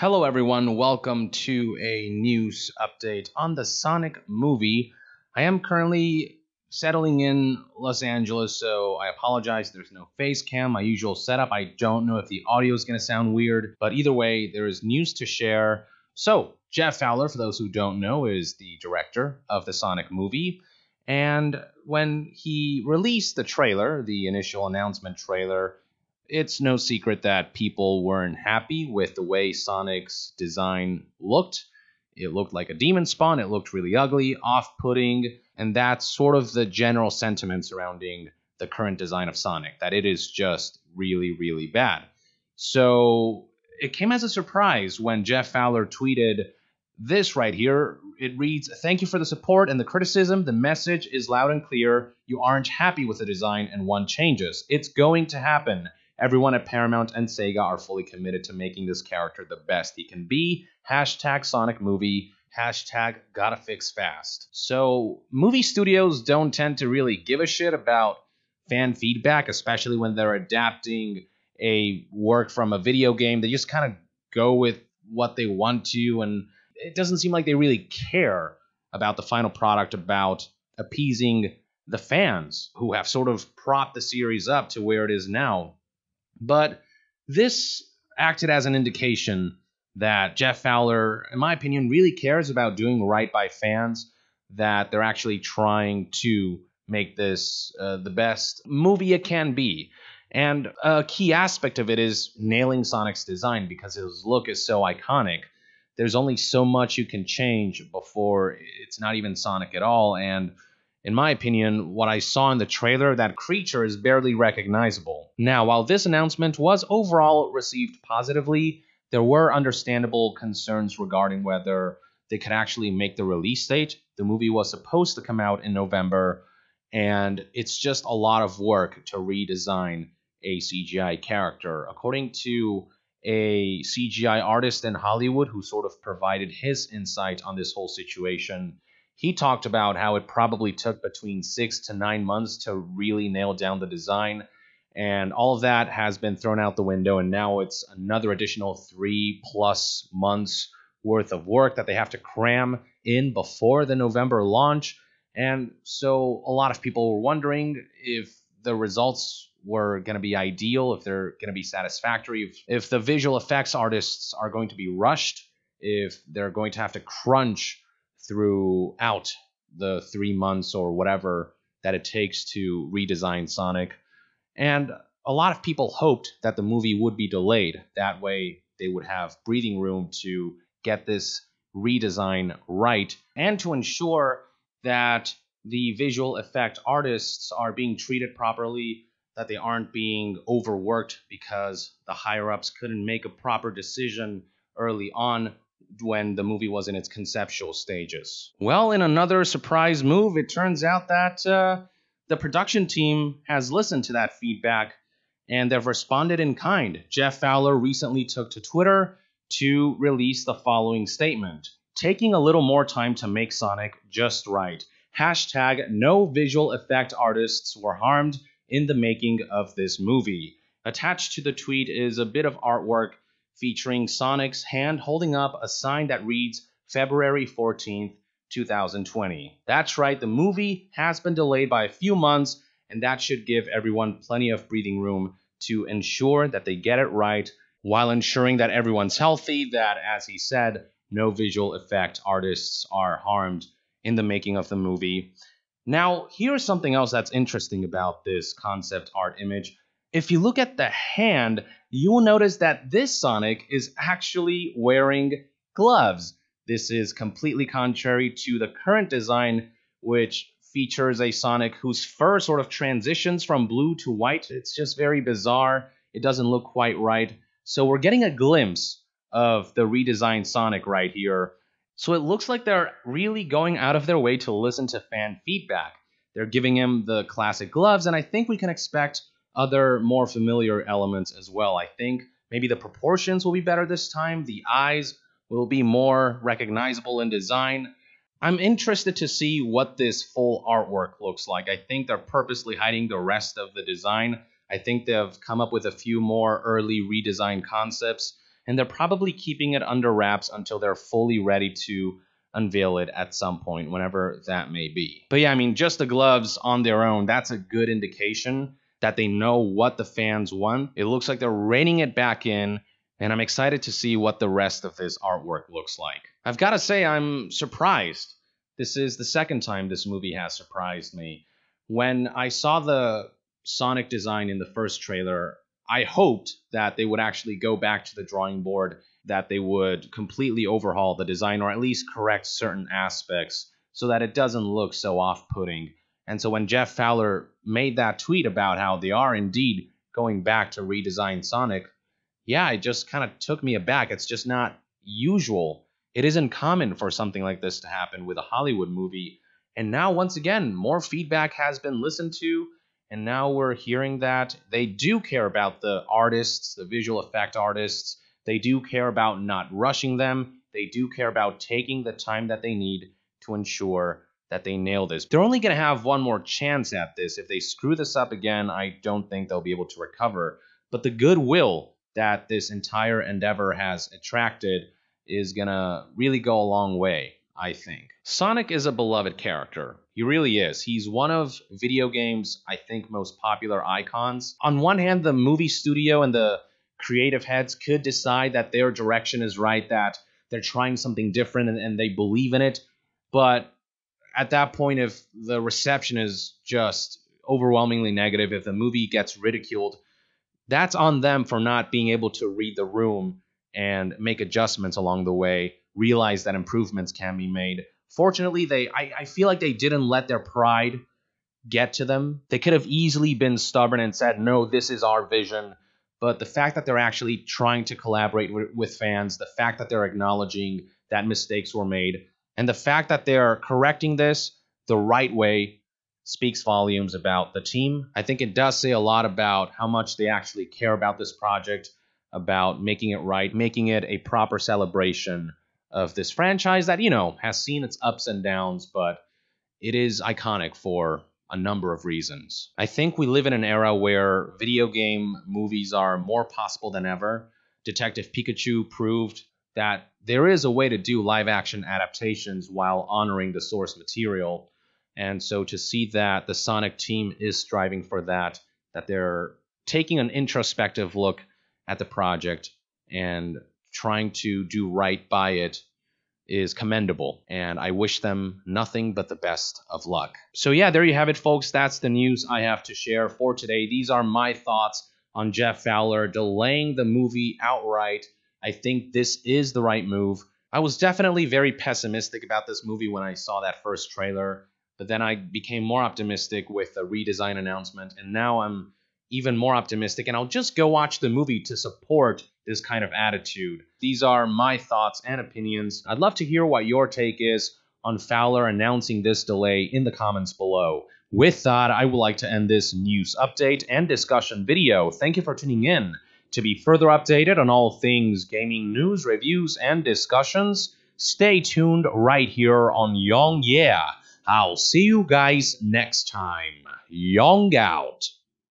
Hello everyone, welcome to a news update on the Sonic movie. I am currently settling in Los Angeles, so I apologize there's no face cam, my usual setup. I don't know if the audio is going to sound weird, but either way, there is news to share. So, Jeff Fowler, for those who don't know, is the director of the Sonic movie, and when he released the trailer, the initial announcement trailer, it's no secret that people weren't happy with the way Sonic's design looked. It looked like a demon spawn, it looked really ugly, off-putting, and that's sort of the general sentiment surrounding the current design of Sonic, that it is just really, really bad. So it came as a surprise when Jeff Fowler tweeted this right here. It reads, "Thank you for the support and the criticism. The message is loud and clear. You aren't happy with the design and want changes. It's going to happen. Everyone at Paramount and Sega are fully committed to making this character the best he can be. Hashtag Sonic movie. Hashtag gotta fix fast." So movie studios don't tend to really give a shit about fan feedback, especially when they're adapting a work from a video game. They just kind of go with what they want to, and it doesn't seem like they really care about the final product, about appeasing the fans who have sort of propped the series up to where it is now. But this acted as an indication that Jeff Fowler, in my opinion, really cares about doing right by fans, that they're actually trying to make this the best movie it can be. And a key aspect of it is nailing Sonic's design, because his look is so iconic. There's only so much you can change before it's not even Sonic at all, and in my opinion, what I saw in the trailer, that creature is barely recognizable. Now, while this announcement was overall received positively, there were understandable concerns regarding whether they could actually make the release date. The movie was supposed to come out in November, and it's just a lot of work to redesign a CGI character. According to a CGI artist in Hollywood who sort of provided his insight on this whole situation, he talked about how it probably took between 6 to 9 months to really nail down the design, and all of that has been thrown out the window, and now it's another additional 3+ months worth of work that they have to cram in before the November launch. And so a lot of people were wondering if the results were going to be ideal, if they're going to be satisfactory, if the visual effects artists are going to be rushed, if they're going to have to crunch throughout the 3 months or whatever that it takes to redesign Sonic. And a lot of people hoped that the movie would be delayed. That way they would have breathing room to get this redesign right, and to ensure that the visual effect artists are being treated properly, that they aren't being overworked because the higher-ups couldn't make a proper decision early on when the movie was in its conceptual stages. Well, in another surprise move, it turns out that the production team has listened to that feedback, and they've responded in kind. Jeff Fowler recently took to Twitter to release the following statement: "Taking a little more time to make Sonic just right. Hashtag no visual effect artists were harmed in the making of this movie." Attached to the tweet is a bit of artwork featuring Sonic's hand holding up a sign that reads February 14th, 2020. That's right, the movie has been delayed by a few months, and that should give everyone plenty of breathing room to ensure that they get it right, while ensuring that everyone's healthy, that, as he said, no visual effect artists are harmed in the making of the movie. Now, here's something else that's interesting about this concept art image. If you look at the hand, you will notice that this Sonic is actually wearing gloves. This is completely contrary to the current design, which features a Sonic whose fur sort of transitions from blue to white. It's just very bizarre. It doesn't look quite right. So we're getting a glimpse of the redesigned Sonic right here. So it looks like they're really going out of their way to listen to fan feedback. They're giving him the classic gloves, and I think we can expect other more familiar elements as well. I think maybe the proportions will be better this time. The eyes will be more recognizable in design. I'm interested to see what this full artwork looks like. I think they're purposely hiding the rest of the design. I think they've come up with a few more early redesign concepts and they're probably keeping it under wraps until they're fully ready to unveil it at some point, whenever that may be. But yeah, I mean, just the gloves on their own, that's a good indication that they know what the fans want. It looks like they're reining it back in, and I'm excited to see what the rest of this artwork looks like. I've got to say, I'm surprised. This is the second time this movie has surprised me. When I saw the Sonic design in the first trailer, I hoped that they would actually go back to the drawing board, that they would completely overhaul the design, or at least correct certain aspects so that it doesn't look so off-putting. And so when Jeff Fowler made that tweet about how they are indeed going back to redesign Sonic, yeah, it just kind of took me aback. It's just not usual. It isn't common for something like this to happen with a Hollywood movie. And now, once again, more feedback has been listened to, and now we're hearing that they do care about the artists, the visual effect artists. They do care about not rushing them. They do care about taking the time that they need to ensure that they nail this. They're only going to have one more chance at this. If they screw this up again, I don't think they'll be able to recover. But the goodwill that this entire endeavor has attracted is going to really go a long way, I think. Sonic is a beloved character. He really is. He's one of video games, I think, most popular icons. On one hand, the movie studio and the creative heads could decide that their direction is right, that they're trying something different and they believe in it. But at that point, if the reception is just overwhelmingly negative, if the movie gets ridiculed, that's on them for not being able to read the room and make adjustments along the way, realize that improvements can be made. Fortunately, I feel like they didn't let their pride get to them. They could have easily been stubborn and said, no, this is our vision. But the fact that they're actually trying to collaborate with fans, the fact that they're acknowledging that mistakes were made, and the fact that they're correcting this the right way speaks volumes about the team. I think it does say a lot about how much they actually care about this project, about making it right, making it a proper celebration of this franchise that, you know, has seen its ups and downs, but it is iconic for a number of reasons. I think we live in an era where video game movies are more possible than ever. Detective Pikachu proved that there is a way to do live-action adaptations while honoring the source material. And so to see that the Sonic team is striving for that, that they're taking an introspective look at the project and trying to do right by it is commendable, and I wish them nothing but the best of luck. So yeah, there you have it, folks. That's the news I have to share for today. These are my thoughts on Jeff Fowler delaying the movie outright. I think this is the right move. I was definitely very pessimistic about this movie when I saw that first trailer, but then I became more optimistic with the redesign announcement, and now I'm even more optimistic, and I'll just go watch the movie to support this kind of attitude. These are my thoughts and opinions. I'd love to hear what your take is on Fowler announcing this delay in the comments below. With that, I would like to end this news update and discussion video. Thank you for tuning in. To be further updated on all things gaming news, reviews, and discussions, stay tuned right here on Young Yeah. I'll see you guys next time. Young out.